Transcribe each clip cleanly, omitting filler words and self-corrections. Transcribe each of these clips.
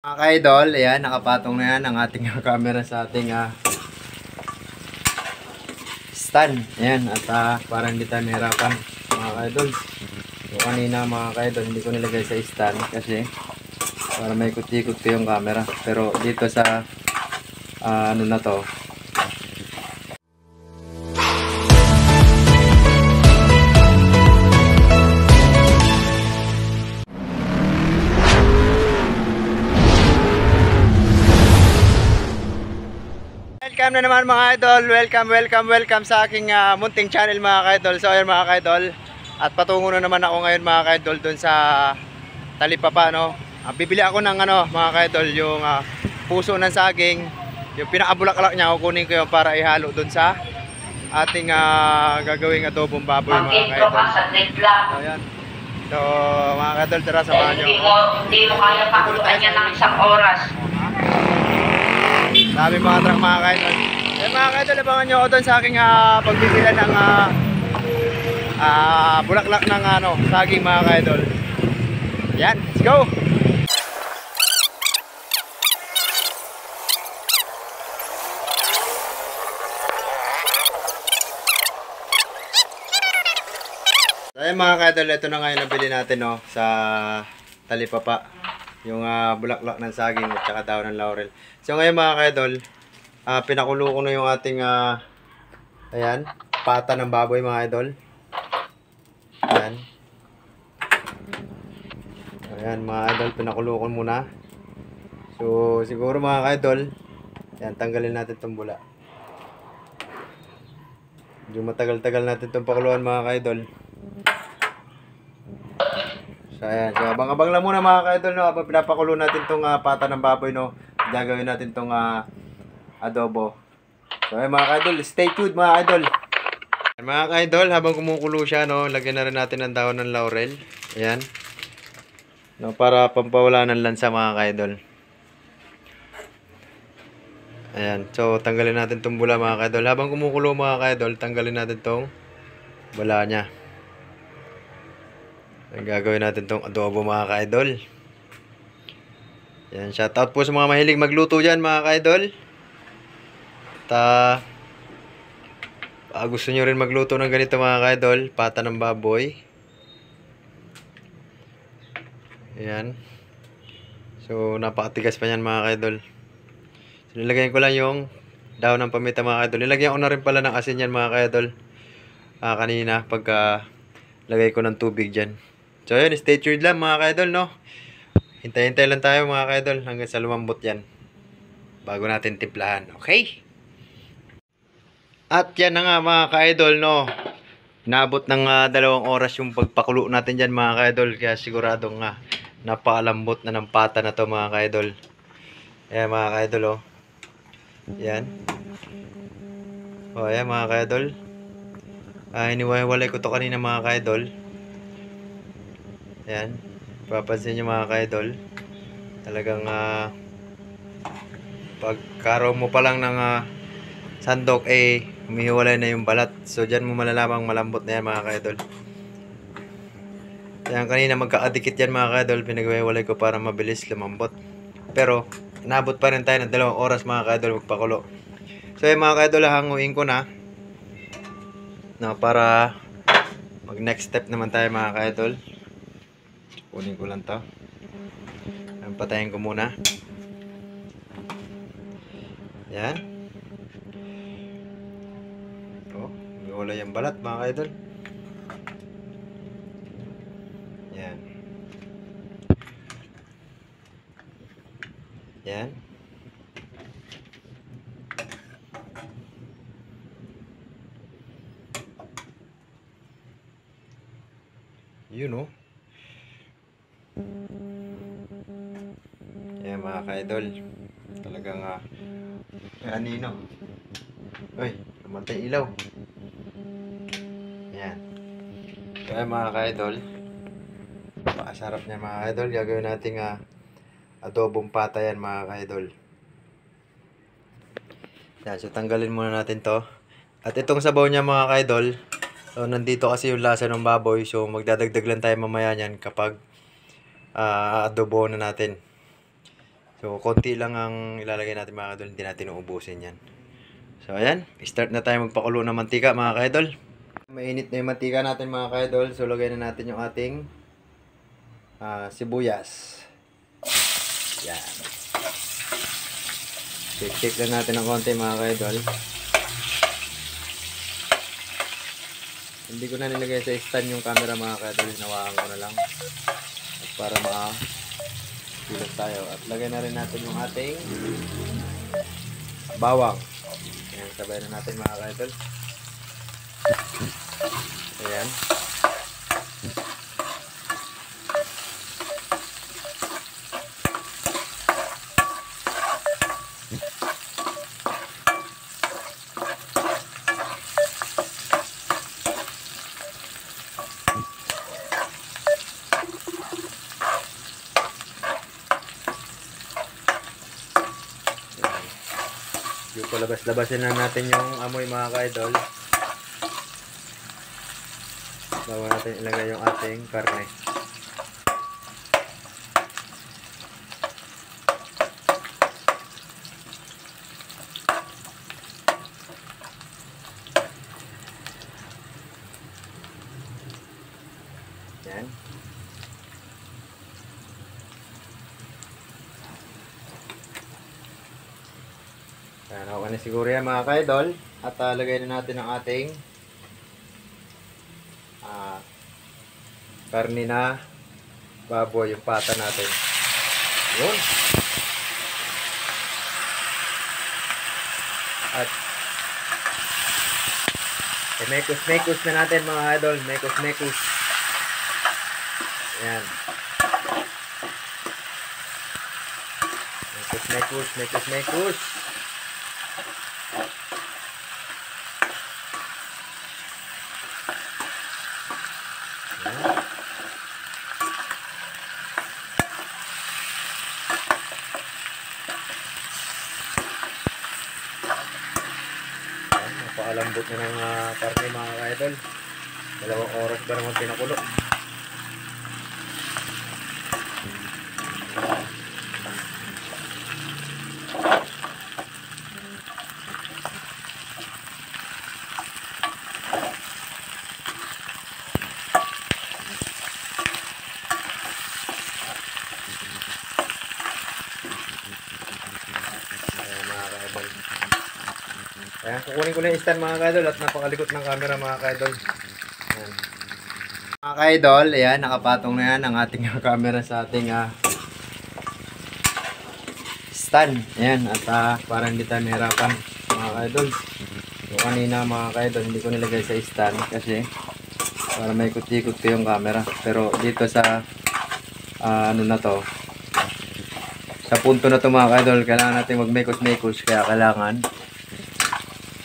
Mga ka-idol, ayan, nakapatong na yan ang ating camera sa ating stand. Ayan, at parang hindi tayo nahirapan mga ka-idol. So, kanina mga ka-idol, hindi ko nilagay sa stand kasi para may ikot-ikot ko yung camera. Pero dito sa ano na to, welcome na naman mga idol. Welcome sa aking munting channel mga ka-idol. So ayun mga ka-idol, at patungo na naman ako ngayon mga ka-idol dun sa Talipapa, no. Bibili ako ng mga ka-idol, yung puso ng saging, yung pinakabulaklak niya. Kukunin ko yun para ihalo dun sa ating gagawing adobong baboy mga ka-idol. So ayan. So mga ka-idol, tara samahan nyo. Hindi mo kaya pakuluan yan ng isang oras. Sabi mga truck mga ka-idol. Eh mga ka-idol, abangan nyo ako doon sa aking pagbibila ng bulaklak ng saging mga ka-idol. Yan, let's go! So ayan mga ka-idol, ito na ngayon nabili natin sa Talipapa. Yung bulaklak ng saging at saka daon ng laurel. So ngayon mga ka-idol, pinakulo ko na yung ating ayan, pata ng baboy mga idol. Ayan. Ayan mga idol, pinakulo ko muna. So siguro mga ka-idol, ayan, tanggalin natin itong bula. Medyo matagal-tagal natin itong pakuluan mga ka-idol. So ayan, so abang-abang lang muna mga ka-idol, no, habang pinapakulo natin itong pata ng baboy, no. Gagawin natin itong adobo. So ayan mga ka-idol, stay tuned mga ka-idol. Mga ka-idol, habang kumukulo siya, no, lagyan na rin natin ang dahon ng laurel. Ayan. No, para pampawala ng lansa mga ka-idol. Ayan, so tanggalin natin itong bula mga ka-idol. Habang kumukulo mga ka-idol, tanggalin natin itong bula niya. Gagawin natin tong adobo mga ka-idol. Yan, shoutout po sa mga mahilig magluto dyan mga ka-idol. At gusto nyo rin magluto ng ganito mga ka-idol, pata ng baboy. Yan. So napakatigas pa yan mga ka-idol. So nilagyan ko lang yung daon ng pamita mga ka-idol. Nilagyan ko na rin pala ng asin yan mga ka-idol kanina pagka lagay ko ng tubig dyan. So yun, stay tuned lang mga ka-idol, no. Hintay-hintay lang tayo mga ka-idol hanggang sa lumambot yan bago natin timplahan, okay? At yan na nga mga ka-idol, no. Naabot ng 2 oras yung pagpakulo natin dyan mga ka-idol. Kaya siguradong napakalambot na ng pata na to mga ka-idol. Ayan mga ka-idol, oh. Yan. O ayan mga ka-idol. Iniwalay ko to kanina mga ka-idol. Ayan. Papansin nyo mga ka-idol, talagang pagkaraw mo pa lang ng sandok humihiwalay na yung balat. So dyan mo malalamang malambot na yan mga ka-idol. Yan, kanina magkakadikit yan mga ka-idol, pinaghiwalay ko para mabilis lumambot. Pero inabot pa rin tayo ng 2 oras mga ka-idol magpakulo. So yung mga ka-idol, hanguin ko na para mag next step naman tayo mga ka-idol. Kunin ko lang to. Patayin ko muna. Yan. Wala yung balat mga ka-idol. Yan. Yan. You know. Yan mga ka-idol, talagang anino. Uy, namatay ilaw. Yan. Kaya mga ka-idol, pakasarap niya mga ka-idol. Gagawin natin adobong pata yan mga ka-idol. Yan, so tanggalin muna natin to. At itong sabaw niya mga ka-idol, so nandito kasi yung lasa ng baboy. So magdadagdag lang tayo mamaya niyan kapag adobo na natin. So, konti lang ang ilalagay natin mga kaidol. Hindi natin uubusin yan. So, ayan. Start na tayo magpakulo ng mantika mga kaidol. Mainit na yung mantika natin mga kaidol. So, lagay na natin yung ating sibuyas. Yan. Shake lang natin ng konti mga kaidol. Hindi ko na nilagay sa stand yung camera mga kaidol. Hinawakan ko na lang. At para kilos tayo. At lagay na rin natin yung ating bawang. Ayan, sabay na natin mga kaidol. Ayan. Yung palabas-labasin na natin yung amoy mga kaidol. Bago natin ilagay yung ating karne. Yan. Yan, okay na siguro yan mga kaidol. At lagay na natin ang ating karne na baboy, yung pata natin. Yun. At mekos na natin mga idol. Mekos. Ayan. Mekos. Napaalambot na ng karne mga kaidol. 2 oras ba naman pinakulo. Ayan, kukunin ko na yung stand mga kaidol at napakalikot ng camera mga kaidol. Ayan. Mga kaidol, ayan, nakapatong na yan ang ating camera sa ating stand. Ayan, at parang hindi tayo nahirapan mga kaidol. Yung kanina mga kaidol, hindi ko nilagay sa stand kasi para may ikot-ikot ko yung camera. Pero dito sa ano na to, sa punto na to mga kaidol, kailangan natin mag-mekos-mekos kaya kailangan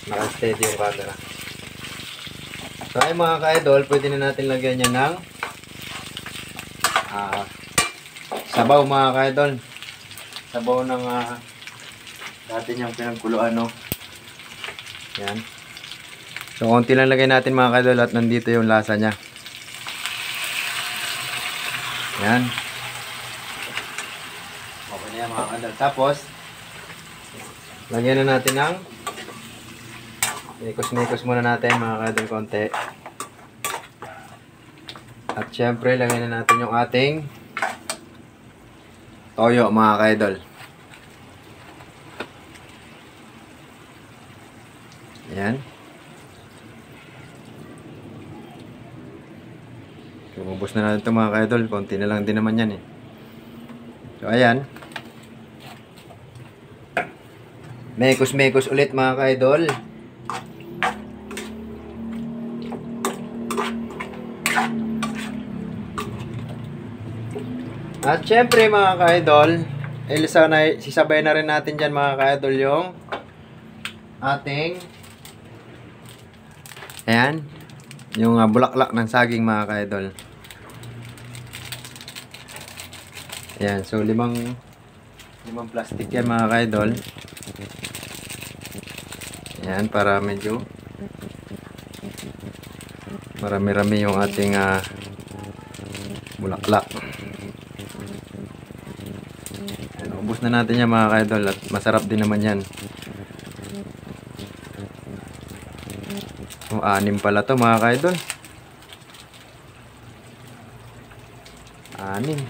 naka-steady yung camera. So ay mga ka-idol, pwede na natin lagyan yan ng sabaw mga ka-idol. Sabaw ng dati niyang pinagkuluan, no? Yan. So konti lang lagay natin mga ka-idol at nandito yung lasa niya. Yan. Okay na yan mga ka-idol. Tapos lagyan na natin ng mekos muna natin mga kaidol konti. At syempre lagyan na natin yung ating toyo mga kaidol. Ayan. Umubos na natin ito mga kaidol. Konti na lang din naman yan eh. So ayan. Mekos ulit mga kaidol. At syempre mga ka-idol, sisabay na rin natin dyan mga ka-idol yung ating ayan, yung bulaklak ng saging mga ka-idol. Ayan, so limang plastic yan mga ka-idol. Ayan, para medyo marami-rami yung ating bulaklak. na natin yan mga ka-idol at masarap din naman yan. Oh, 6 pala to mga ka-idol. 6.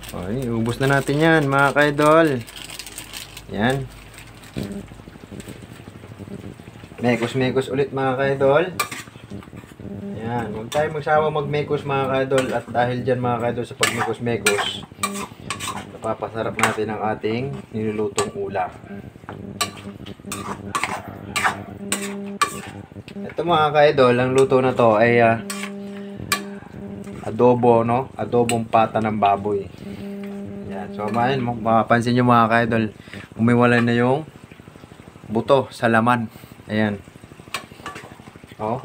Okay, ubos na natin yan mga ka-idol. Yan. Mekos-mekos ulit mga ka-idol. Yan, huwag tayo magsawa mag-mekos mga ka-idol. At dahil dyan mga ka-idol sa pag-mekos-mekos, napapasarap natin ang ating nilulutong ulam. Ito mga ka-idol, ang luto na to ay adobo, no? Adobong pata ng baboy. Yan. So, mapapansin nyo mga ka-idol, umiwalay na yung buto sa laman. Ayan. Oh.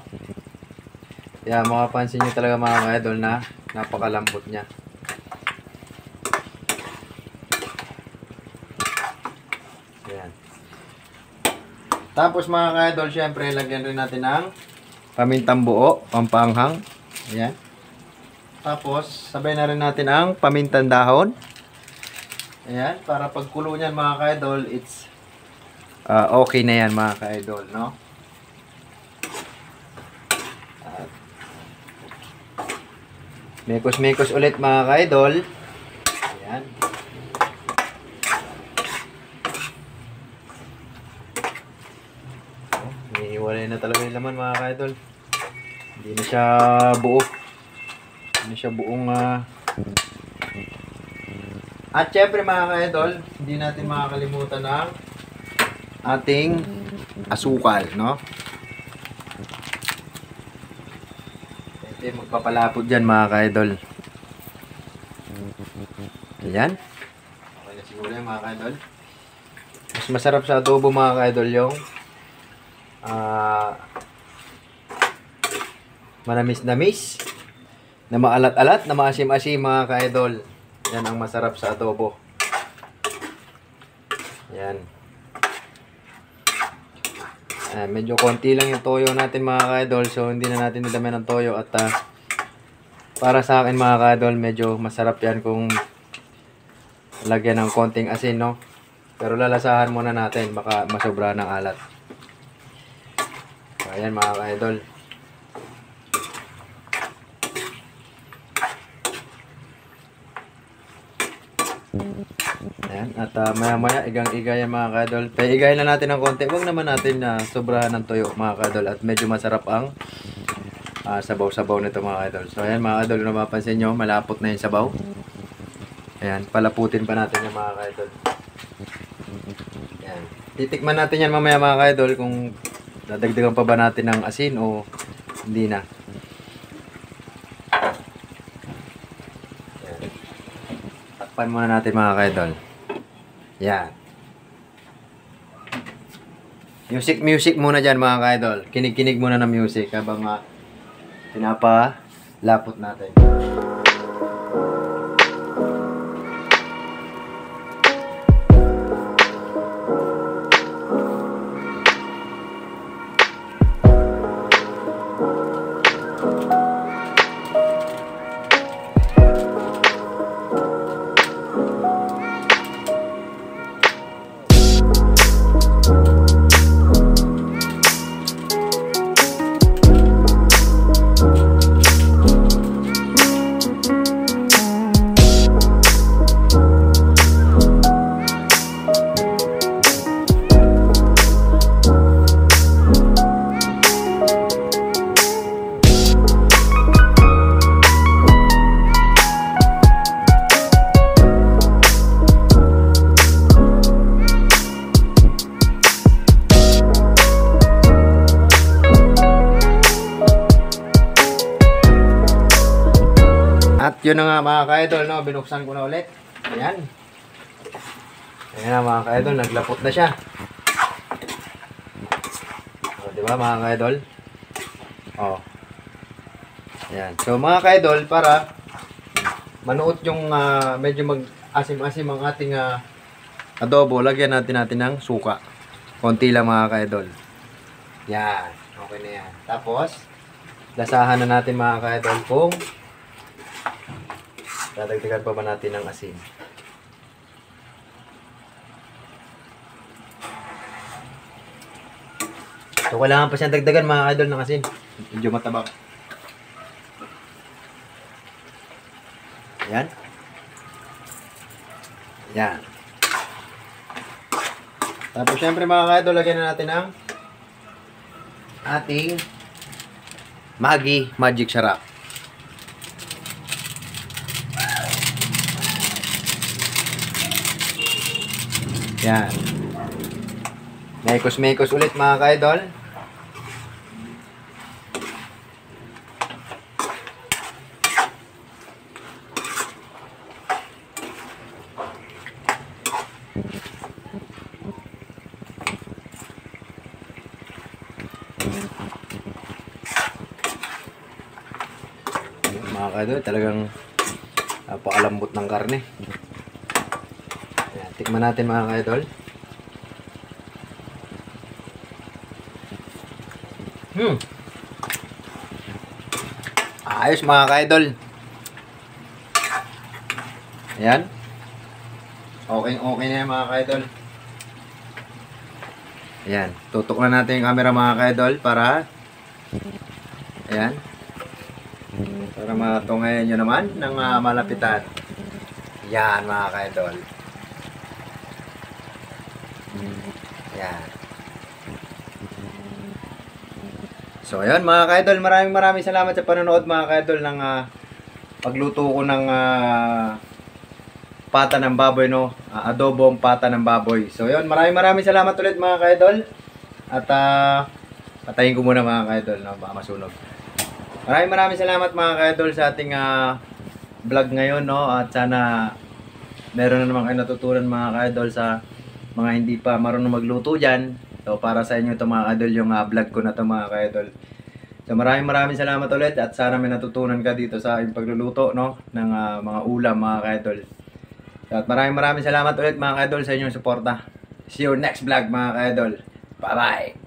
Yan, mapapansin nyo talaga mga ka-idol na napakalambot niya. Ayan. Tapos mga ka-idol, syempre, lagyan rin natin ng pamintang buo, pampanghang. Ayan. Tapos, sabay na rin natin ang pamintang dahon. Ayan, para pagkulo niyan mga ka-idol, it's okay na yan mga ka-idol, no? Mekos-mekos ulit mga ka-idol. Ayan. Hihiwalay na talaga yung laman mga ka-idol. Hindi na siya buo. Hindi siya buong At syempre mga ka-idol, hindi natin makakalimutan ang ating asukal, no? Ito yung magpapalapot dyan mga ka-idol. Ayan. Okay na siguro yan mga ka-idol. Mas masarap sa adobo mga ka-idol yung manamis-namis, na maalat-alat, na maasim-asim mga ka-idol. Yan ang masarap sa adobo. Yan. Medyo konti lang yung toyo natin mga ka-idol. So hindi na natin nadamihan ng toyo. At para sa akin mga ka-idol, medyo masarap yan kung lagyan ng konting asin, no? Pero lalasahan muna natin. Baka masobra ng alat. So ayan mga ka-idol. Ayan, at maya-maya igang-iga yan mga ka-idol. Igayin na natin ng konti. Huwag naman natin na sobrahan ng toyo mga ka-idol. At medyo masarap ang sabaw-sabaw nito mga ka-idol. So ayan mga ka-idol, kung mapapansin nyo, malapot na yung sabaw. Ayan, palaputin pa natin yung mga ka-idol. Ayan. Titikman natin yan mamaya mga ka-idol kung dadagdagan pa ba natin ng asin o hindi na. Takpan muna natin mga ka-idol. Yan. Music muna dyan mga ka-idol. Kinig-kinig muna ng music habang pinapalapot natin. At yun na nga mga ka-idol, no? Binuksan ko na ulit. Ayan. Ayan na mga ka-idol, naglapot na siya. O, diba mga ka-idol? O. Ayan. So mga ka-idol, para manuot yung medyo mag-asim-asim ang ating adobo, lagyan natin ng suka. Konti lang mga ka-idol. Yan. Okay na yan. Tapos, lasahan na natin mga ka-idol kung dadagdagan pa ba natin ng asin. So, kailangan pa siyang dagdagan mga idol ng asin. Medyo mataba. Ayan. Ayan. Tapos, syempre mga idol, lagyan na natin ang ating Maggi Magic Sarap. Yan. Mekos-mekos ulit mga ka-idol. Mga ka-idol, talagang napakalambot ng karne. Ayan, tikman natin mga ka-idol. Ayos mga ka-idol. Ayan. Okay na yan mga ka-idol. Ayan. Tutok na natin yung camera mga ka-idol para ayan. Para matungayan nyo naman ng malapitan. Yan mga ka-idol. Yan. So ayun mga ka-idol, maraming salamat sa panonood mga ka-idol ng pagluto ko ng pata ng baboy, no? Adobong pata ng baboy. So ayun, maraming salamat ulit mga ka-idol. At patayin ko muna mga ka-idol, no? Baka masunog. Maraming salamat mga ka-idol sa ating vlog ngayon, no? At sana meron na naman kayo natutunan mga ka-idol sa mga hindi pa marunong magluto dyan. So para sa inyo ito mga ka-idol yung vlog ko na ito mga ka-idol. So maraming salamat ulit at sana may natutunan ka dito sa aking pagluluto, no? Ng mga ulam mga ka-idol. So, at maraming salamat ulit mga ka-idol sa inyong suporta. See you next vlog mga ka-idol. Bye bye!